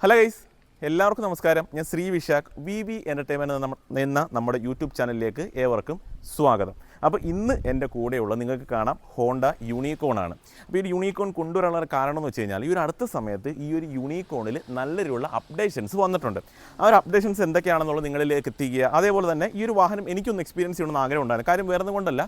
Hello guys, എല്ലാവർക്കും നമസ്കാരം. ഞാൻ ശ്രീ വിശാഖ്, വി എൻ്റർടൈൻമെൻറ്റ് എന്ന നമ്മുടെ യൂട്യൂബ് ചാനലിലേക്ക് ഏവർക്കും സ്വാഗതം. അപ്പോൾ ഇന്ന് എൻ്റെ കൂടെയുള്ള നിങ്ങൾക്ക് കാണാം ഹോണ്ട യൂണിക്കോൺ ആണ്. അപ്പോൾ ഈ യൂണിക്കോൺ കൊണ്ടുവരാനുള്ള കാരണം എന്ന് വെച്ച് കഴിഞ്ഞാൽ ഈ ഒരു അടുത്ത സമയത്ത് ഈ ഒരു യൂണിക്കോണിൽ നല്ല രീതിയിലുള്ള അപ്ഡേഷൻസ് വന്നിട്ടുണ്ട്. ആ ഒരു അപ്ഡേഷൻസ് എന്തൊക്കെയാണെന്നുള്ളത് നിങ്ങളിലേക്ക് എത്തിക്കുക. അതേപോലെ തന്നെ ഈ ഒരു വാഹനം എനിക്കൊന്ന് എക്സ്പീരിയൻസ് ചെയ്യണമെന്ന് ആഗ്രഹം ഉണ്ടായിരുന്നു. കാര്യം വേറെ കൊണ്ടല്ല,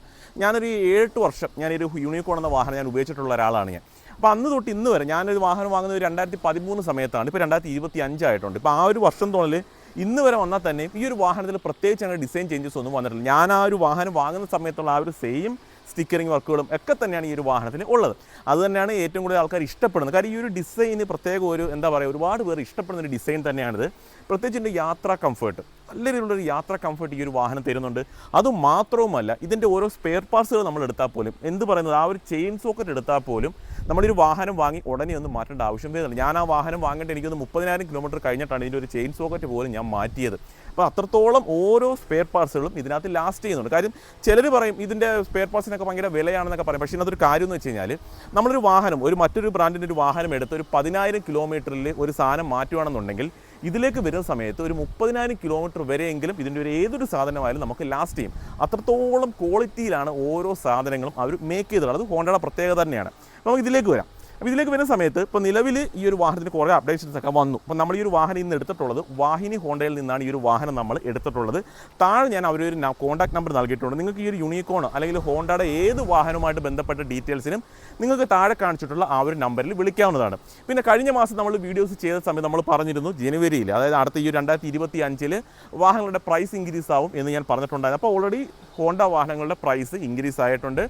ഞാനൊരു 7 വർഷം ഞാനൊരു യൂണിക്കോൺ എന്ന വാഹനം ഞാൻ ഉപയോഗിച്ചിട്ടുള്ള ഒരാളാണ് ഞാൻ. അപ്പോൾ അന്ന് തൊട്ട് ഇന്ന് വരെ ഞാനൊരു വാഹനം വാങ്ങുന്നത് 2013 സമയത്താണ്. ഇപ്പോൾ 2025 ആയിട്ടുണ്ട്. ഇപ്പോൾ ആ ഒരു വർഷം തോന്നൽ ഇന്ന് വരെ വന്നാൽ തന്നെ ഈ ഒരു വാഹനത്തിൽ പ്രത്യേകിച്ച് അങ്ങനെ ഡിസൈൻ ചേഞ്ചസ് ഒന്നും വന്നിട്ടില്ല. ഞാൻ ആ ഒരു വാഹനം വാങ്ങുന്ന സമയത്തുള്ള ആ ഒരു സെയിം സ്റ്റിക്കറിങ് വർക്കുകളും ഒക്കെ തന്നെയാണ് ഈ ഒരു വാഹനത്തിന് ഉള്ളത്. അതുതന്നെയാണ് ഏറ്റവും കൂടുതൽ ആൾക്കാർ ഇഷ്ടപ്പെടുന്നത്. കാര്യം ഈ ഒരു ഡിസൈന് പ്രത്യേക ഒരു എന്താ പറയുക, ഒരുപാട് പേർ ഇഷ്ടപ്പെടുന്ന ഒരു ഡിസൈൻ തന്നെയാണിത്. പ്രത്യേകിച്ച് ഇതിൻ്റെ യാത്രാ കംഫർട്ട്, നല്ല രീതിയിലുള്ളൊരു യാത്രാ കംഫർട്ട് ഈ ഒരു വാഹനം തരുന്നുണ്ട്. അതുമാത്രവുമല്ല, ഇതിൻ്റെ ഓരോ സ്പെയർ പാർട്സുകൾ നമ്മൾ എടുത്താൽ പോലും എന്ത് പറയുന്നത്, ആ ഒരു ചെയിൻ സോക്കറ്റ് എടുത്താൽ പോലും നമ്മളൊരു വാഹനം വാങ്ങി ഉടനെ ഒന്നും മാറ്റേണ്ട ആവശ്യം വരുന്നില്ല. ഞാൻ ആ വാഹനം വാങ്ങിയിട്ട് എനിക്കൊന്ന് 30,000 കിലോമീറ്റർ കഴിഞ്ഞിട്ടാണ് ഇതിൻ്റെ ഒരു ചെയിൻ സോക്കറ്റ് പോലും ഞാൻ മാറ്റിയത്. അപ്പോൾ അത്രത്തോളം ഓരോ സ്പെയർ പാർട്സുകളും ഇതിനകത്ത് ലാസ്റ്റ് ചെയ്യുന്നുണ്ട്. കാര്യം ചിലർ പറയും ഇതിൻ്റെ സ്പെയർ പാർട്സിനൊക്കെ ഭയങ്കര വിലയാണെന്നൊക്കെ പറയും. പക്ഷേ ഇതിനകത്തൊരു കാര്യം എന്ന് വെച്ച് കഴിഞ്ഞാൽ, നമ്മളൊരു വാഹനം മറ്റൊരു ബ്രാൻഡിൻ്റെ ഒരു വാഹനം എടുത്ത് ഒരു 10,000 കിലോമീറ്ററിൽ ഒരു സാധനം മാറ്റുകയാണെന്നുണ്ടെങ്കിൽ ഇതിലേക്ക് വരുന്ന സമയത്ത് ഒരു 30,000 കിലോമീറ്റർ വരെയെങ്കിലും ഇതിൻ്റെ ഒരു ഏതൊരു സാധനമായാലും നമുക്ക് ലാസ്റ്റ് ചെയ്യും. അത്രത്തോളം ക്വാളിറ്റിയിലാണ് ഓരോ സാധനങ്ങളും അവർ മേക്ക് ചെയ്തിട്ടുള്ളത്. അത് ഹോണ്ടയുടെ പ്രത്യേകത തന്നെയാണ്. നമുക്ക് ഇതിലേക്ക് വരാം. അപ്പോൾ ഇതിലേക്ക് വരുന്ന സമയത്ത് ഇപ്പോൾ നിലവിൽ ഈ ഒരു വാഹനത്തിന് കുറേ അപ്ഡേഷൻസ് ഒക്കെ വന്നു. അപ്പോൾ നമ്മൾ ഈ ഒരു വാഹനം ഇന്ന് എടുത്തിട്ടുള്ളത് വാഹിനി ഹോണ്ടയിൽ നിന്നാണ് ഈ ഒരു വാഹനം നമ്മൾ എടുത്തിട്ടുള്ളത്. താഴെ ഞാൻ അവരൊരു കോൺടാക്ട് നമ്പർ നൽകിയിട്ടുണ്ട്. നിങ്ങൾക്ക് ഈ ഒരു യൂണിക്കോൺ അല്ലെങ്കിൽ ഹോണ്ടയുടെ ഏത് വാഹനവുമായിട്ട് ബന്ധപ്പെട്ട ഡീറ്റെയിൽസിനും നിങ്ങൾക്ക് താഴെ കാണിച്ചിട്ടുള്ള ആ ഒരു നമ്പറിൽ വിളിക്കാവുന്നതാണ്. പിന്നെ കഴിഞ്ഞ മാസം നമ്മൾ വീഡിയോസ് ചെയ്ത സമയത്ത് നമ്മൾ പറഞ്ഞിരുന്നു ജനുവരിയിൽ, അതായത് അടുത്ത ഈ 2025 വാഹനങ്ങളുടെ പ്രൈസ് ഇൻക്രീസ് ആവും എന്ന് ഞാൻ പറഞ്ഞിട്ടുണ്ടായിരുന്നു. അപ്പോൾ ഓൾറെഡി ഹോണ്ട വാഹനങ്ങളുടെ പ്രൈസ് ഇൻക്രീസ് ആയിട്ടുണ്ട്.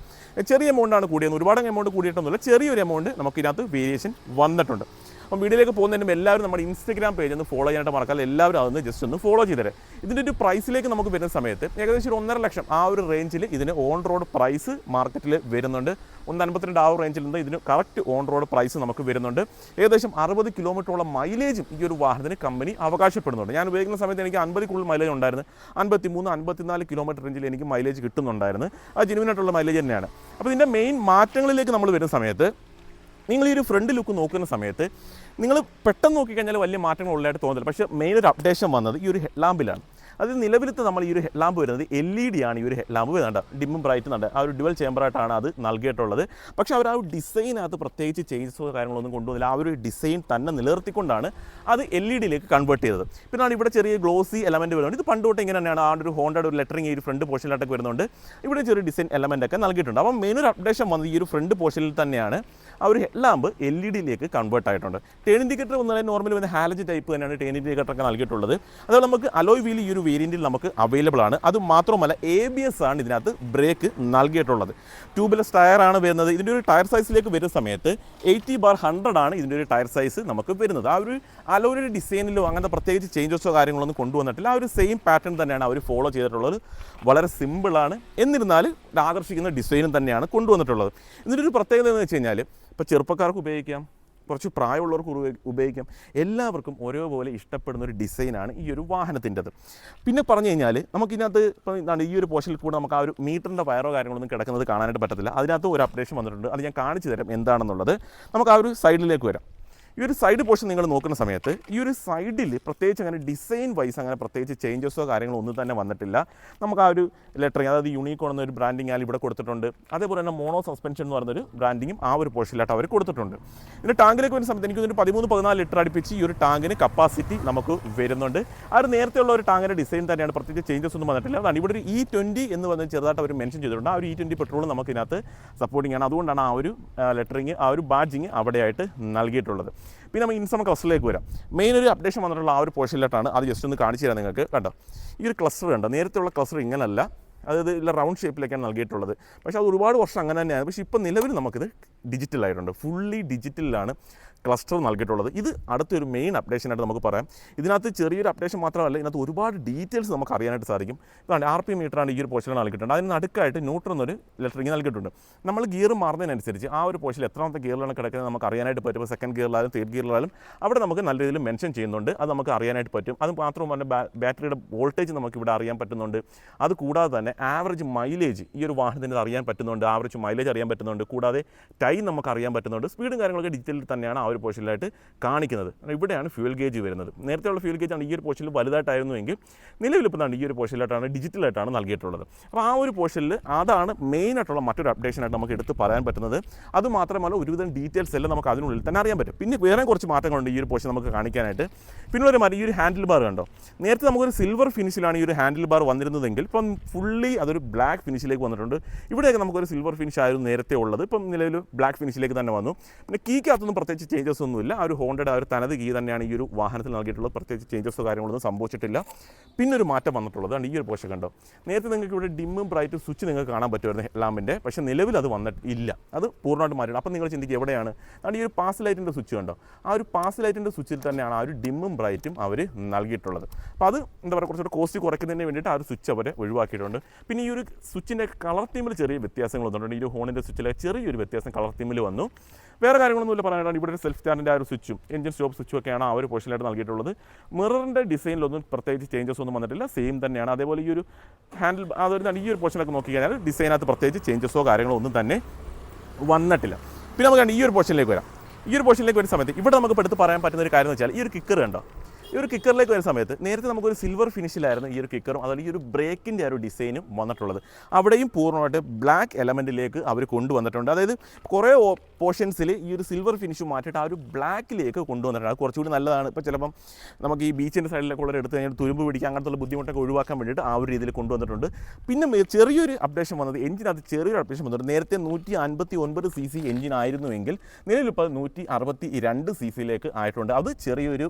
ചെറിയ എമൗണ്ടാണ് കൂടിയത്, ഒരുപാട് എമൗണ്ട് കൂടിയിട്ടൊന്നുമില്ല, ചെറിയൊരു എമൗണ്ട് നമുക്കിതിനകത്ത് വേരിയേഷൻ വന്നിട്ടുണ്ട്. അപ്പം വീഡിയോയിലേക്ക് പോകുന്നതിനും എല്ലാവരും നമ്മുടെ ഇൻസ്റ്റാഗ്രാം പേജ് ഒന്ന് ഫോളോ ചെയ്യാനായിട്ട് മറക്കാതെ എല്ലാവരും അതൊന്ന് ജസ്റ്റ് ഒന്ന് ഫോളോ ചെയ്തേരെ. ഇതിൻ്റെ ഒരു പ്രൈസിലേക്ക് നമുക്ക് വരുന്ന സമയത്ത് ഏകദേശം ഒരു 1.5 ലക്ഷം ആ ഒരു റേഞ്ചിൽ ഇതിന് ഓൺ റോഡ് പ്രൈസ് മാർക്കറ്റിൽ വരുന്നുണ്ട്. 1.52 ആ റേഞ്ചിൽ നിന്ന് ഇതിന് കറക്റ്റ് ഓൺ റോഡ് പ്രൈസ് നമുക്ക് വരുന്നുണ്ട്. ഏകദേശം 60 കിലോമീറ്ററോളം മൈലേജും ഈ ഒരു വാഹനത്തിന് കമ്പനി അവകാശപ്പെടുന്നുണ്ട്. ഞാൻ ഉപയോഗിക്കുന്ന സമയത്ത് എനിക്ക് 50 മൈലേജ് ഉണ്ടായിരുന്നു. 53-54 കിലോമീറ്റർ റേഞ്ചിൽ എനിക്ക് മൈലേജ് കിട്ടുന്നുണ്ടായിരുന്നു. അത് ജെനുവിനായിട്ടുള്ള മൈലേജ് തന്നെയാണ്. അപ്പോൾ ഇതിൻ്റെ മെയിൻ മാറ്റങ്ങളിലേക്ക് നമ്മൾ വരുന്ന സമയത്ത്, നിങ്ങൾ ഈ ഒരു ഫ്രണ്ട് ലുക്ക് നോക്കുന്ന സമയത്ത് നിങ്ങൾ പെട്ടെന്ന് നോക്കിക്കഴിഞ്ഞാൽ വലിയ മാറ്റങ്ങൾ ഉള്ളതായിട്ട് തോന്നില്ല. പക്ഷേ മെയിൻ ഒരു അപ്ഡേഷൻ വന്നത് ഈ ഒരു ഹെഡ് ലാമ്പിലാണ്. അത് നിലവിലത്തെ നമ്മൾ ഈ ഒരു ഹെഡ് ലാമ്പ് വരുന്നത് LED ആണ്. ഈ ഒരു ഹെഡ് ലാമ്പ് വരുന്നുണ്ട്, ഡിമ്മും ബ്രൈറ്റും ഉണ്ട്. ആ ഒരു ഡുവൽ ചേമ്പറായിട്ടാണ് അത് നൽകിയിട്ടുള്ളത്. പക്ഷേ അവർ ആ ഒരു ഡിസൈനകത്ത് പ്രത്യേകിച്ച് ചേഞ്ചസോ കാര്യങ്ങളൊന്നും കൊണ്ടുവന്നില്ല. ആ ഒരു ഡിസൈൻ തന്നെ നിലനിർത്തിക്കൊണ്ടാണ് അത് LED-യിലേക്ക് കൺവേർട്ട് ചെയ്തത്. പിന്നാണ് ഇവിടെ ചെറിയ ഗ്ലോസി എലമെൻറ്റ് വരുന്നുണ്ട്. ഇത് പണ്ട് തൊട്ട് ഇങ്ങനെ തന്നെയാണ്. ആ ഒരു ഹോണ്ടയുടെ ഒരു ലെറ്ററിങ് ഈ ഒരു ഫ്രണ്ട് പോർഷനിലായിട്ടൊക്കെ വരുന്നുണ്ട്. ഇവിടെ ചെറിയ ഡിസൈൻ എലമെൻ്റ് ഒക്കെ നൽകിയിട്ടുണ്ട്. അപ്പം മെയിൻ ഒരു അപ്ഡേഷൻ വന്നത് ഈ ഒരു ഫ്രണ്ട് പോർഷനിൽ തന്നെയാണ്. ആ ഒരു ഹെഡ് ലാമ്പ് LED-യിലേക്ക് കൺവേർട്ട് ആയിട്ടുണ്ട്. ടേൺ ഇൻഡിക്കേറ്റർ വന്നാൽ നോർമലി വന്ന ഹാലജൻ ടൈപ്പ് തന്നെയാണ് ടേൺ ഇൻഡിക്കേറ്റർ ഒക്കെ നൽകിയിട്ടുള്ളത്. അതുപോലെ നമുക്ക് അലോയ് വീൽ ഈ ഒരു വേരിയൻറ്റിൽ നമുക്ക് അവൈലബിൾ ആണ്. അതുമാത്രമല്ല ABS ആണ് ഇതിനകത്ത് ബ്രേക്ക് നൽകിയിട്ടുള്ളത്. ട്യൂബ്ലെസ് ടയറാണ് വരുന്നത്. ഇതിൻ്റെ ഒരു ടയർ സൈസിലേക്ക് വരുന്ന സമയത്ത് 80/100 ആണ് ഇതിൻ്റെ ഒരു ടയർ സൈസ് നമുക്ക് വരുന്നത്. ആ ഒരു അലോയുടെ ഡിസൈനിലോ അങ്ങനത്തെ പ്രത്യേകിച്ച് ചേഞ്ചസോ കാര്യങ്ങളൊന്നും കൊണ്ടുവന്നിട്ടില്ല. ആ ഒരു സെയിം പാറ്റേൺ തന്നെയാണ് അവർ ഫോളോ ചെയ്തിട്ടുള്ളത്. വളരെ സിമ്പിളാണ്, എന്നിരുന്നാൽ ആകർഷിക്കുന്ന ഡിസൈനും തന്നെയാണ് കൊണ്ടുവന്നിട്ടുള്ളത്. ഇതിൻ്റെ ഒരു പ്രത്യേകത എന്ന് വെച്ച് കഴിഞ്ഞാൽ, ഇപ്പോൾ ചെറുപ്പക്കാർക്ക് ഉപയോഗിക്കാം, കുറച്ച് പ്രായമുള്ളവർക്ക് ഉപയോഗിക്കാം, എല്ലാവർക്കും ഒരേപോലെ ഇഷ്ടപ്പെടുന്ന ഒരു ഡിസൈനാണ് ഈ ഒരു വാഹനത്തിൻ്റെത്. പിന്നെ പറഞ്ഞു കഴിഞ്ഞാൽ നമുക്കിതിനകത്ത് ഇപ്പോൾ ഈ ഒരു പോർഷനിൽ കൂടെ നമുക്ക് ആ ഒരു മീറ്ററിൻ്റെ വയറോ കാര്യങ്ങളൊന്നും കിടക്കുന്നത് കാണാനായിട്ട് പറ്റത്തില്ല. അതിനകത്ത് ഒരു അപ്ഡേഷൻ വന്നിട്ടുണ്ട്. അത് ഞാൻ കാണിച്ചു തരാം എന്താണെന്നുള്ളത്. നമുക്ക് ആ ഒരു സൈഡിലേക്ക് വരാം. ഈ ഒരു സൈഡ് പോർഷൻ നിങ്ങൾ നോക്കുന്ന സമയത്ത് ഈ ഒരു സൈഡിൽ പ്രത്യേകിച്ച് അങ്ങനെ ഡിസൈൻ വൈസ് അങ്ങനെ പ്രത്യേകിച്ച് ചേഞ്ചസോ കാര്യങ്ങളോ ഒന്നും തന്നെ വന്നിട്ടില്ല. നമുക്ക് ആ ഒരു ലെറ്ററിങ്, അതായത് യൂണിക്കോൺ എന്നൊരു ബ്രാൻഡിങ് ആയാലും ഇവിടെ കൊടുത്തിട്ടുണ്ട്. അതേപോലെ തന്നെ മോണോ സസ്പെൻഷൻ എന്ന് പറയുന്നൊരു ബ്രാൻഡിങ്ങും ആ ഒരു പോർഷനിലായിട്ട് അവർ കൊടുത്തിട്ടുണ്ട്. ഇതിൻ്റെ ടാങ്കിലേക്ക് വരുന്ന സമയത്ത് എനിക്ക് 13-14 ലിറ്റർ അടുപ്പിച്ച് ഈ ഒരു ടാങ്കിന് കപ്പാസിറ്റി നമുക്ക് വരുന്നുണ്ട്. ആ ഒരു നേരത്തെയുള്ള ഒരു ടാങ്കിൻ്റെ ഡിസൈൻ തന്നെയാണ്, പ്രത്യേകിച്ച് ചേഞ്ചസ് ഒന്നും വന്നിട്ടില്ല. അതാണ് ഇവിടെ ഒരു E20 എന്ന് പറഞ്ഞ് ചെറുതായിട്ട് അവർ മെൻഷൻ ചെയ്തിട്ടുണ്ട്. ആ ഒരു E20 പെട്രോൾ നമുക്ക് ഇതിനകത്ത് സപ്പോർട്ടിങ് ആണ്. അതുകൊണ്ടാണ് ആ ഒരു ലെറ്ററിങ്, ആ ഒരു ബാഡ്ജിങ് അവിടെയായിട്ട് നൽകിയിട്ടുള്ളത്. പിന്നെ നമ്മൾ ഇൻസം ക്ലസ്റ്ററിലേക്ക് വരാം. മെയിൻ ഒരു അപ്ഡേഷൻ വന്നിട്ടുള്ള ആ ഒരു പോർഷനിലായിട്ടാണ്. അത് ജസ്റ്റ് ഒന്ന് കാണിച്ചു തരാം നിങ്ങൾക്ക്. കണ്ടോ, ഈ ഒരു ക്ലസ്റ്റർ കണ്ടോ, നേരത്തെയുള്ള ക്ലസ്റ്റർ ഇങ്ങനല്ല, അതായത് ഇല്ല റൗണ്ട് ഷേപ്പിലേക്കാണ് നൽകിയിട്ടുള്ളത്. പക്ഷേ അത് ഒരുപാട് വർഷം അങ്ങനെ തന്നെയാണ്. പക്ഷേ ഇപ്പോൾ നിലവിൽ നമുക്കിത് ഡിജിറ്റലായിട്ടുണ്ട്. ഫുള്ളി ഡിജിറ്റലിലാണ് ക്ലസ്റ്റർ നൽകിയിട്ടുള്ളത്. ഇത് അടുത്തൊരു മെയിൻ അപ്ഡേഷനായിട്ട് നമുക്ക് പറയാം. ഇതിനകത്ത് ചെറിയൊരു അപ്ഡേഷൻ മാത്രമല്ല, ഇതിനകത്ത് ഒരുപാട് ഡീറ്റെയിൽസ് നമുക്ക് അറിയാനായിട്ട് സാധിക്കും. ഇതാണ് RPM മീറ്ററാണ് ഈ ഒരു പോർഷനിൽ നൽകിയിട്ടുണ്ട്. അതിന് നടുക്കായിട്ട് ന്യൂട്രൽ എന്നൊരു ലെറ്ററിങ് നൽകിയിട്ടുണ്ട്. നമ്മൾ ഗിയർ മാറുന്നതിനനുസരിച്ച് ആ ഒരു പോർഷനിൽ എത്രാമത്തെ ഗിയറിലാണ് കിടക്കുന്നത് നമുക്ക് അറിയാനായിട്ട് പറ്റും. ഇപ്പോൾ സെക്കൻഡ് ഗിയറിലായാലും തേർഡ് ഗിയറിലായാലും അവിടെ നമുക്ക് നല്ല രീതിയിൽ മെൻഷൻ ചെയ്യുന്നുണ്ട്. അത് നമുക്ക് അറിയാനായിട്ട് പറ്റും. അത് മാത്രമല്ല ബാറ്ററിയുടെ വോൾട്ടേജ് നമുക്ക് ഇവിടെ അറിയാൻ പറ്റുന്നുണ്ട്. അത് കൂടാതെ തന്നെ ആവറേജ് മൈലേജ് ഈ ഒരു വാഹനത്തിന് അറിയാൻ പറ്റുന്നുണ്ട്. ആവറേജ് മൈലേജ് അറിയാൻ പറ്റുന്നുണ്ട്. കൂടാതെ ടൈം നമുക്ക് അറിയാൻ പറ്റുന്നുണ്ട്. സ്പീഡും കാര്യങ്ങളൊക്കെ ഡിജിറ്റലിൽ തന്നെയാണ് ആ ഒരു ഒരു പോർഷനിലായിട്ട് കാണിക്കുന്നത്. ഇവിടെയാണ് ഫ്യൂൽ ഗേജ് വരുന്നത്. നേരത്തെയുള്ള ഫ്യൂൽ ഗേജാണ് ഈ ഒരു പോർഷനിൽ വലുതായിട്ടായിരുന്നുവെങ്കിൽ നിലവിലിപ്പോൾ ഈ ഒരു പോർഷനിലായിട്ടാണ് ഡിജിറ്റലായിട്ടാണ് നൽകിയിട്ടുള്ളത്. അപ്പോൾ ആ ഒരു പോർഷനിൽ അതാണ് മെയിനായിട്ടുള്ള മറ്റൊരു അപ്ഡേഷനായിട്ട് നമുക്ക് എടുത്ത് പറയാൻ പറ്റുന്നത്. അതുമാത്രമല്ല ഒരുവിധം ഡീറ്റെയിൽസ് എല്ലാം നമുക്ക് അതിനുള്ളിൽ തന്നെ അറിയാൻ പറ്റും. പിന്നെ വേറെ കുറച്ച് മാറ്റങ്ങളുണ്ട് ഈ ഒരു പോർഷൻ നമുക്ക് കാണിക്കാനായിട്ട്. പിന്നെ ഒരു ഈ ഒരു ഹാൻഡിൽ ബാർ കണ്ടോ, നേരത്തെ നമുക്കൊരു സിൽവർ ഫിനിഷിലാണ് ഈ ഒരു ഹാൻഡിൽ ബാർ വന്നിരുന്നതെങ്കിൽ ഇപ്പം ഫുള്ളി അതൊരു ബ്ലാക്ക് ഫിനിഷിലേക്ക് വന്നിട്ടുണ്ട്. ഇവിടെയൊക്കെ നമുക്കൊരു സിൽവർ ഫിനിഷ് ആയിരുന്നു നേരത്തെ ഉള്ളത്, ഇപ്പം നിലവിൽ ബ്ലാക്ക് ഫിനിഷിലേക്ക് തന്നെ വന്നു. പിന്നെ കീക്കകത്തൊന്നും പ്രത്യേകിച്ച് ചേഞ്ചസ് ഒന്നുമില്ല. ആ ഒരു ഹോണ്ടയുടെ ആ ഒരു തനത് കീ തന്നെയാണ് ഈ ഒരു വാഹനത്തിൽ നൽകിയിട്ടുള്ളത്. പ്രത്യേകിച്ച് ചേഞ്ചസോ കാര്യങ്ങളൊന്നും സംഭവിച്ചിട്ടില്ല. പിന്നെ ഒരു മാറ്റം വന്നിട്ടുള്ളത് ഈ ഒരു പോർഷൻ കണ്ടോ, നേരത്തെ നിങ്ങൾക്ക് ഇവിടെ ഡിമ്മും ബ്രൈറ്റും സ്വിച്ച് നിങ്ങൾക്ക് കാണാൻ പറ്റുമായിരുന്നു ലാമ്പിൻ്റെ, പക്ഷേ നിലവിൽ അത് വന്നിട്ടില്ല. അത് പൂർണ്ണമായിട്ട് മാറിയിട്ടുണ്ട്. അപ്പം നിങ്ങൾ ചിന്തിക്കുക എവിടെയാണ് ഈ ഒരു പാസ് ലൈറ്റിൻ്റെ സ്വിച്ച് കണ്ടോ, ആ ഒരു പാസ് ലൈറ്റിൻ്റെ സ്വിച്ചിൽ തന്നെയാണ് ആ ഒരു ഡിമ്മും ബ്രൈറ്റും അവർ നൽകിയിട്ടുള്ളത്. അപ്പോൾ അത് എന്താ പറയുക കുറച്ചുകൂടെ കോസ്റ്റ് കുറയ്ക്കുന്നതിന് വേണ്ടിയിട്ട് ആ ഒരു സ്വിച്ച് അവർ ഒഴിവാക്കിയിട്ടുണ്ട്. പിന്നെ ഈ ഒരു സ്വിച്ചിൻ്റെ കളർ തീമിൽ ചെറിയ വ്യത്യാസങ്ങൾ വന്നിട്ടുണ്ട്. ഈ ഒരു ഹോണിൻ്റെ സ്വിച്ചിലെ ചെറിയൊരു വ്യത്യാസം കളർ തീമിൽ വന്നു. വേറെ കാര്യങ്ങളൊന്നുമില്ല പറയാനാണ്. ഇവിടെ ഒരു സെൽഫ് സ്റ്റാൻഡിൻ്റെ ആ ഒരു സ്വിച്ചും എഞ്ചിൻ സ്റ്റോപ്പ് സ്വിച്ചും ഒക്കെയാണ് ആ ഒരു പോർഷനിലായിട്ട് നൽകിയിട്ടുള്ളത്. മിററിൻ്റെ ഡിസൈനിലൊന്നും പ്രത്യേകിച്ച് ചേഞ്ചസ് ഒന്നും വന്നിട്ടില്ല, സെയിം തന്നെയാണ്. അതേപോലെ ഈ ഒരു ഹാൻഡിൽ അതൊരു ഈ ഒരു പോർഷനൊക്കെ നോക്കി കഴിഞ്ഞാൽ ഡിസൈനകത്ത് പ്രത്യേകിച്ച് ചേഞ്ചസോ കാര്യങ്ങളോ ഒന്നും തന്നെ വന്നിട്ടില്ല. പിന്നെ നമുക്ക് ഈ ഒരു പോർഷനിലേക്ക് വരാം. ഈ ഒരു പോർഷനിലേക്ക് വരുന്ന സമയത്ത് ഇവിടെ നമുക്ക് എടുത്ത് പറയാൻ പറ്റുന്ന ഒരു കാര്യം എന്ന് വെച്ചാൽ ഈ ഒരു കിക്കർ കണ്ടോ, ഈ ഒരു കിക്കറിലേക്ക് വരുന്ന സമയത്ത് നേരത്തെ നമുക്കൊരു സിൽവർ ഫിനിഷിലായിരുന്നു ഈ ഒരു കിക്കറും അതുപോലെ ഈ ഒരു ബ്രേക്കിൻ്റെ ആ ഒരു ഡിസൈനും വന്നിട്ടുള്ളത്. അവിടെയും പൂർണ്ണമായിട്ട് ബ്ലാക്ക് എലമെൻറ്റിലേക്ക് അവർ കൊണ്ടുവന്നിട്ടുണ്ട്. അതായത് കുറേ പോർഷൻസിൽ ഈ ഒരു സിൽവർ ഫിനിഷ് മാറ്റിയിട്ട് ആ ഒരു ബ്ലാക്കിലേക്ക് കൊണ്ടുവന്നിട്ടുണ്ട്. അത് കുറച്ചുകൂടി നല്ലതാണ്. ഇപ്പോൾ ചിലപ്പം നമുക്ക് ഈ ബീച്ചിൻ്റെ സൈഡിലൊക്കെ ഉള്ള എടുത്ത് കഴിഞ്ഞാൽ തുരുമ്പ് പിടിക്കുക അങ്ങനത്തെ ബുദ്ധിമുട്ടൊക്കെ ഒഴിവാക്കാൻ വേണ്ടിയിട്ട് ആ ഒരു രീതിയിൽ കൊണ്ടുവന്നിട്ടുണ്ട്. പിന്നെ ചെറിയൊരു അപ്ഡേഷൻ വന്നത് എഞ്ചിനകത്ത് ചെറിയൊരു അപ്ഡേഷൻ വന്നിട്ടുണ്ട്. നേരത്തെ 159 cc എഞ്ചിൻ ആയിരുന്നുവെങ്കിൽ നിലവിലിപ്പോൾ 162 cc ആയിട്ടുണ്ട്. അത് ചെറിയൊരു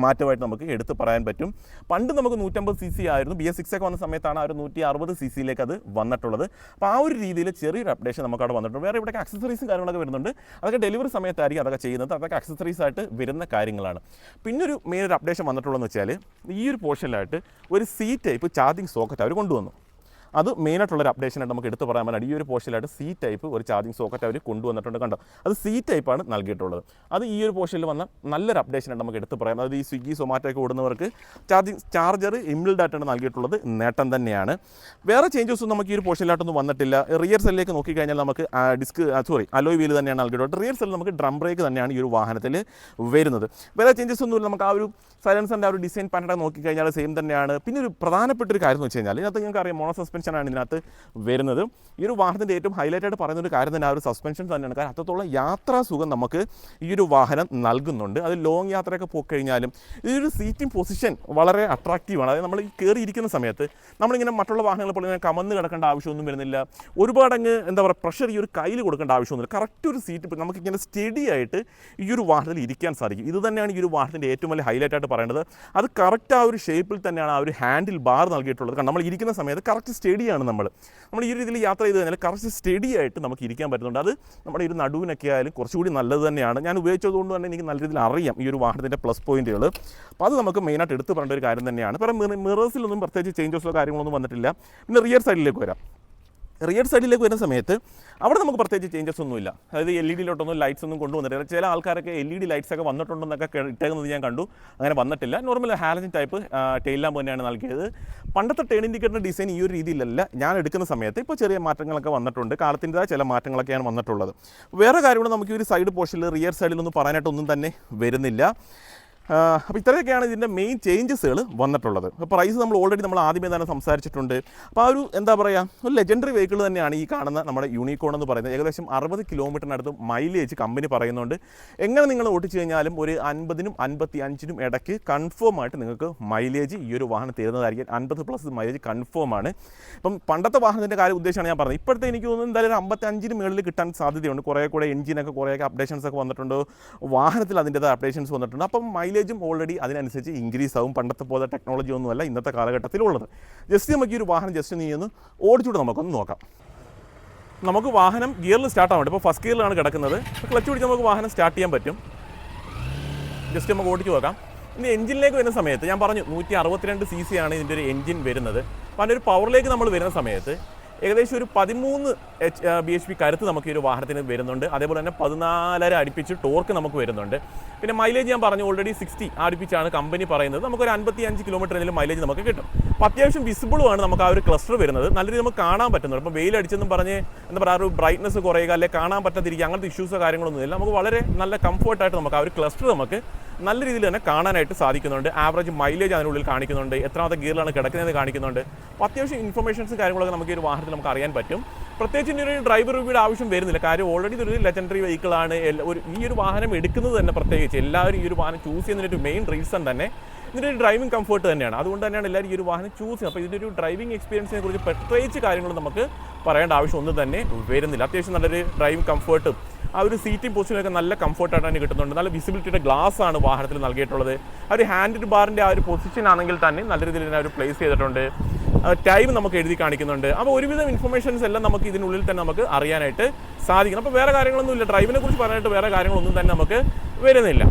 മാറ്റമായിട്ട് നമുക്ക് എടുത്ത് പറയാൻ പറ്റും. പണ്ട് നമുക്ക് 150 cc ആയിരുന്നു, BS6 ഒക്കെ വന്ന സമയത്താണ് ആ ഒരു 160 cc അത് വന്നിട്ടുള്ളത്. അപ്പോൾ ആ ഒരു രീതിയിൽ ചെറിയൊരു അപ്ഡേഷൻ നമുക്ക് അവിടെ വന്നിട്ടുണ്ട്. വേറെ ഇവിടെയൊക്കെ അക്സസറീസും കാര്യങ്ങളൊക്കെ വരുന്നുണ്ട്. അതൊക്കെ ഡെലിവറി സമയത്തായിരിക്കും അതൊക്കെ ചെയ്യുന്നത്. അതൊക്കെ അക്സസറീസ് ആയിട്ട് വരുന്ന കാര്യങ്ങളാണ്. പിന്നൊരു മെയിൻ ഒരു അപ്ഡേഷൻ വന്നിട്ടുള്ളതെന്ന് വെച്ചാൽ ഈ ഒരു പോർഷനിലായിട്ട് ഒരു സി ടൈപ്പ് ചാർജിങ് സോക്കറ്റ് അവർ കൊണ്ടുവന്നു. അത് മെയിനായിട്ടുള്ളൊരു അപ്ഡേഷനായിട്ട് നമുക്ക് എടുത്ത് പറയാൻ പറ്റും. ഈ ഒരു പോർഷനിലായിട്ട് സി ടൈപ്പ് ഒരു ചാർജിങ് സോക്കറ്റ് അവർ കൊണ്ടുവന്നിട്ടുണ്ട്. കണ്ടോ, അത് സി ടൈപ്പാണ് നൽകിയിട്ടുള്ളത്. അത് ഈ ഒരു പോർഷനിൽ വന്ന നല്ലൊരു അപ്ഡേഷനായിട്ട് നമുക്ക് എടുത്ത് പറയാം. അതായത് ഈ സ്വിഗ്ഗി സൊമാറ്റോ ഒക്കെ ഓടുന്നവർക്ക് ചാർജർ ഇൻബിൽഡ് ആയിട്ടാണ് നൽകിയിട്ടുള്ളത്, നേട്ടം തന്നെയാണ്. വേറെ ചേഞ്ചസ് ഒന്നും നമുക്ക് ഈ ഒരു പോർഷനിലായിട്ടൊന്നും വന്നിട്ടില്ല. റിയർ സെല്ലിലേക്ക് നോക്കിക്കഴിഞ്ഞാൽ നമുക്ക് അലോയ് വീല് തന്നെയാണ് നൽകിയിട്ടുള്ളത്. റിയർ സെല്ലിൽ നമുക്ക് ഡ്രം ബ്രേക്ക് തന്നെയാണ് ഈ ഒരു വാഹനത്തിൽ വരുന്നത്. വേറെ ചേഞ്ചസ് ഒന്നുമില്ല. നമുക്ക് ആ ഒരു സൈലൻസറിൻ്റെ ആ ഒരു ഡിസൈൻ പാറ്റേൺ നോക്കിക്കഴിഞ്ഞാൽ സെയിം തന്നെയാണ്. പിന്നെ ഒരു പ്രധാനപ്പെട്ട ഒരു കാര്യം എന്ന് വെച്ച് കഴിഞ്ഞാൽ ഇതിനകത്ത് നിങ്ങൾക്ക് അറിയാം മോണോ സസ്പെൻഷനാണ് ഇതിനകത്ത് വരുന്നത്. ഈ ഒരു വാഹനത്തിൻ്റെ ഏറ്റവും ഹൈലൈറ്റ് ആയിട്ട് പറയുന്ന ഒരു കാര്യം തന്നെ ആ ഒരു സസ്പെൻഷൻ തന്നെയാണ്. കാരണം അത്രത്തോളം യാത്രാ സുഖം നമുക്ക് ഈ ഒരു വാഹനം നൽകുന്നുണ്ട്. അത് ലോങ് യാത്രയൊക്കെ പോയിക്കഴിഞ്ഞാലും ഈ ഒരു സീറ്റിംഗ് പൊസിഷൻ വളരെ അട്രാക്റ്റീവാണ്. അതായത് നമ്മൾ ഈ കയറിയിരിക്കുന്ന സമയത്ത് നമ്മളിങ്ങനെ മറ്റുള്ള വാഹനങ്ങളെ പോലെ ഇങ്ങനെ കമന്ന് കിടക്കേണ്ട ആവശ്യമൊന്നും വരുന്നില്ല. ഒരുപാടങ്ങ് എന്താ പറയുക പ്രഷർ ഈ ഒരു കയ്യിൽ കൊടുക്കേണ്ട ആവശ്യമൊന്നുമില്ല. കറക്റ്റ് ഒരു സീറ്റ് നമുക്കിങ്ങനെ സ്റ്റഡി ആയിട്ട് ഈ ഒരു വാഹനത്തിൽ ഇരിക്കാൻ സാധിക്കും. ഇത് തന്നെയാണ് ഈ ഒരു വാഹനത്തിൻ്റെ ഏറ്റവും വലിയ ഹൈലൈറ്റ് ആയിട്ട് പറയേണ്ടത്. അത് കറക്റ്റ് ആ ഒരു ഷേപ്പിൽ തന്നെയാണ് ആ ഒരു ഹാൻഡിൽ ബാർ നൽകിയിട്ടുള്ളത്. കാരണം നമ്മൾ ഇരിക്കുന്ന സമയത്ത് കറക്റ്റ് സ്റ്റഡിയാണ്. നമ്മൾ ഈ രീതിയിൽ യാത്ര ചെയ്ത് കഴിഞ്ഞാൽ കറക്റ്റ് സ്റ്റഡി ആയിട്ട് നമുക്ക് ഇരിക്കാൻ പറ്റുന്നുണ്ട്. അത് നമ്മുടെ ഈ ഒരു നടുവിനൊക്കെ ആയാലും കുറച്ചുകൂടി നല്ലത് തന്നെയാണ്. ഞാൻ ഉപയോഗിച്ചതുകൊണ്ട് തന്നെ എനിക്ക് നല്ല രീതിയിൽ അറിയാം ഈ ഒരു വാഹനത്തിൻ്റെ പ്ലസ് പോയിന്റുകൾ. അപ്പോൾ അത് നമുക്ക് മെയിനായിട്ട് എടുത്ത് പറയേണ്ട ഒരു കാര്യം തന്നെയാണ്. കാരണം മിറേഴ്സിലൊന്നും പ്രത്യേകിച്ച് ചേഞ്ചസോ കാര്യങ്ങളൊന്നും വന്നിട്ടില്ല. പിന്നെ റിയർ സൈഡിലേക്ക് വരാം. റിയർ സൈഡിലേക്ക് വരുന്ന സമയത്ത് അവിടെ നമുക്ക് പ്രത്യേകിച്ച് ചേഞ്ചസ് ഒന്നുമില്ല. അതായത് LED-ലോട്ടൊന്നും ലൈറ്റ്സ് ഒന്നും കൊണ്ടുവന്നിട്ടില്ല. ചില ആൾക്കാരൊക്കെ LED ലൈറ്റ്സ് ഒക്കെ വന്നിട്ടുണ്ടെന്നൊക്കെ ഇട്ടേക്കുന്നത് ഞാൻ കണ്ടു. അങ്ങനെ വന്നിട്ടില്ല. Normal halogen type tail lamp തന്നെയാണ് നൽകിയത്. പണ്ടത്തെ ടേൺ ഇൻഡിക്കേറ്ററിൻ്റെ ഡിസൈൻ ഈ ഒരു രീതിയിലല്ല ഞാൻ എടുക്കുന്ന സമയത്ത്. ഇപ്പോൾ ചെറിയ മാറ്റങ്ങളൊക്കെ വന്നിട്ടുണ്ട്. കാലത്തിൻ്റെതായ ചില മാറ്റങ്ങളൊക്കെയാണ് വന്നിട്ടുള്ളത്. വേറെ കാര്യങ്ങൾ നമുക്ക് ഈ ഒരു സൈഡ് പോർഷനിൽ റിയർ സൈഡിലൊന്നും പറയാനായിട്ടൊന്നും തന്നെ വരുന്നില്ല. അപ്പോൾ ഇത്രയൊക്കെയാണ് ഇതിൻ്റെ മെയിൻ ചേഞ്ചസുകൾ വന്നിട്ടുള്ളത്. അപ്പോൾ പ്രൈസ് നമ്മൾ ആദ്യമേ തന്നെ സംസാരിച്ചിട്ടുണ്ട്. അപ്പോൾ ആ ഒരു എന്താ പറയുക ഒരു ലെജൻഡറി വെഹിക്കിൾ തന്നെയാണ് ഈ കാണുന്ന നമ്മുടെ യൂണിക്കോൺ എന്ന് പറയുന്നത്. ഏകദേശം 60 കിലോമീറ്ററിനടുത്ത് മൈലേജ് കമ്പനി പറയുന്നുണ്ട്. എങ്ങനെ നിങ്ങൾ ഓടിച്ചു കഴിഞ്ഞാലും ഒരു 50-നും 55-നും ഇടയ്ക്ക് കൺഫേം ആയിട്ട് നിങ്ങൾക്ക് മൈലേജ് ഈ ഒരു വാഹനം തരുന്നതായിരിക്കും. 50+ മൈലേജ് കൺഫേം ആണ്. ഇപ്പം പണ്ടത്തെ വാഹനത്തിൻ്റെ കാര്യം ഉദ്ദേശമാണ് ഞാൻ പറഞ്ഞത്. ഇപ്പോഴത്തെ എനിക്ക് തോന്നുന്നു എന്തായാലും 55-ന് മുകളിൽ കിട്ടാൻ സാധ്യതയുണ്ട്. കുറേ കൂടെ എഞ്ചിനൊക്കെ കുറേയൊക്കെ അപ്ഡേഷൻസ് ഒക്കെ വന്നിട്ടുണ്ട്. വാഹനത്തിൽ അതിൻ്റെതായ അപ്ഡേഷൻസ് വന്നിട്ടുണ്ട്. അപ്പം മൈലേജും ഓൾറെഡി അതിനനുസരിച്ച് ഇൻക്രീസ് ആവും. പണ്ടത്തെ പോലെ ടെക്നോളജി ഒന്നുമല്ല ഇന്നത്തെ കാലഘട്ടത്തിലുള്ളത്. ജസ്റ്റ് നമുക്ക് ഈ ഒരു വാഹനം ജസ്റ്റ് നീ ഒന്ന് ഓടിച്ചുകൂടെ നമുക്കൊന്ന് നോക്കാം. നമുക്ക് വാഹനം ഗിയറിൽ സ്റ്റാർട്ടാൻ വേണ്ടി ഇപ്പോൾ ഫസ്റ്റ് ഗിയറിലാണ് കിടക്കുന്നത്. ക്ലച്ച് പിടിച്ച് നമുക്ക് വാഹനം സ്റ്റാർട്ട് ചെയ്യാൻ പറ്റും. ജസ്റ്റ് നമുക്ക് ഓടിച്ചു നോക്കാം. ഇനി എഞ്ചിനിലേക്ക് വരുന്ന സമയത്ത് ഞാൻ പറഞ്ഞു 162 cc ആണ് ഇതിൻ്റെ ഒരു എഞ്ചിൻ വരുന്നത്. അപ്പോൾ അതിൻ്റെ ഒരു പവറിലേക്ക് നമ്മൾ വരുന്ന സമയത്ത് ഏകദേശം ഒരു 13 bhp കരുത്ത് നമുക്ക് ഈ ഒരു വാഹനത്തിന് വരുന്നുണ്ട്. അതേപോലെ തന്നെ 14.5 അടുപ്പിച്ച് ടോർക്ക് നമുക്ക് വരുന്നുണ്ട്. പിന്നെ മൈലേജ് ഞാൻ പറഞ്ഞു ഓൾറെഡി 60 അടുപ്പിച്ചാണ് കമ്പനി പറയുന്നത്. നമുക്കൊരു 55 കിലോമീറ്റർ എന്തെങ്കിലും മൈലേജ് നമുക്ക് കിട്ടും. അപ്പോൾ അത്യാവശ്യം വിസിബിളുമാണ് നമുക്ക് ആ ഒരു ക്ലസ്റ്റർ വരുന്നത്. നല്ല രീതിയിൽ നമുക്ക് കാണാൻ പറ്റുന്നുണ്ട്. അപ്പോൾ വെയിലടിച്ചെന്നും പറഞ്ഞ് എന്താ പറയുക ഒരു ബ്രൈറ്റ്നസ് കുറയുക അല്ലെങ്കിൽ കാണാൻ പറ്റാതിരിക്കുക അങ്ങനത്തെ ഇഷ്യൂസോ കാര്യങ്ങളൊന്നുമില്ല. നമുക്ക് വളരെ നല്ല കംഫർട്ടായിട്ട് നമുക്ക് ആ ഒരു ക്ലസ്റ്റർ നമുക്ക് നല്ല രീതിയിൽ തന്നെ കാണാനായിട്ട് സാധിക്കുന്നുണ്ട്. ആവറേജ് മൈലേജ് അതിനുള്ളിൽ കാണിക്കുന്നുണ്ട്, എത്രാമത്തെ ഗിയറിലാണ് കിടക്കുന്നതെന്ന് കാണിക്കുന്നുണ്ട്. അപ്പോൾ അത്യാവശ്യം ഇൻഫർമേഷൻസും കാര്യങ്ങളൊക്കെ നമുക്ക് ഈ ഒരു വാഹനത്തിൽ നമുക്ക് അറിയാൻ പറ്റും. പ്രത്യേകിച്ച് ഇനി ഒരു ഡ്രൈവർ റിവ്യൂയുടെ ആവശ്യം വരുന്നില്ല. കാര്യം ഓൾറെഡി ഇതൊരു ലെജൻഡറി വെഹിക്കിളാണ്. ഈ ഒരു വാഹനം എടുക്കുന്നത് തന്നെ പ്രത്യേകിച്ച് എല്ലാവരും ഈ ഒരു വാഹനം ചൂസ് ചെയ്യുന്നതിൻ്റെ മെയിൻ റീസൺ തന്നെ ഇതിൻ്റെ ഒരു ഡ്രൈവിംഗ് കംഫർട്ട് തന്നെയാണ്. അതുകൊണ്ട് തന്നെയാണ് എല്ലാവരും ഈ ഒരു വാഹനം ചൂസ് ചെയ്യുന്നത്. അപ്പോൾ ഇതിൻ്റെ ഒരു ഡ്രൈവിംഗ് എക്സ്പീരിയൻസിനെ കുറിച്ച് പ്രത്യേകിച്ച് കാര്യങ്ങൾ നമുക്ക് പറയേണ്ട ആവശ്യം ഒന്നും തന്നെ വരുന്നില്ല. അത്യാവശ്യം നല്ലൊരു ഡ്രൈവിംഗ് കംഫർട്ടും ആ ഒരു സീറ്റിംഗ് പൊസിഷനൊക്കെ നല്ല കംഫർട്ടായിട്ട് തന്നെ കിട്ടുന്നുണ്ട്. നല്ല വിസിബിലിറ്റിയുടെ ഗ്ലാസ് ആണ് വാഹനത്തിൽ നൽകിയിട്ടുള്ളത്. ആ ഒരു ഹാൻഡിൽ ബാറിൻ്റെ ആ ഒരു പൊസിഷൻ ആണെങ്കിൽ തന്നെ നല്ല രീതിയിൽ തന്നെ അവർ പ്ലേസ് ചെയ്തിട്ടുണ്ട്. ടൈം നമുക്ക് എഴുതി കാണിക്കുന്നുണ്ട്. അപ്പോൾ ഒരുവിധം ഇൻഫർമേഷൻസ് എല്ലാം നമുക്ക് ഇതിനുള്ളിൽ തന്നെ നമുക്ക് അറിയാനായിട്ട് സാധിക്കണം. അപ്പോൾ വേറെ കാര്യങ്ങളൊന്നുമില്ല, ഡ്രൈവിനെ കുറിച്ച് പറയാനായിട്ട് വേറെ കാര്യങ്ങളൊന്നും തന്നെ നമുക്ക് വരുന്നില്ല.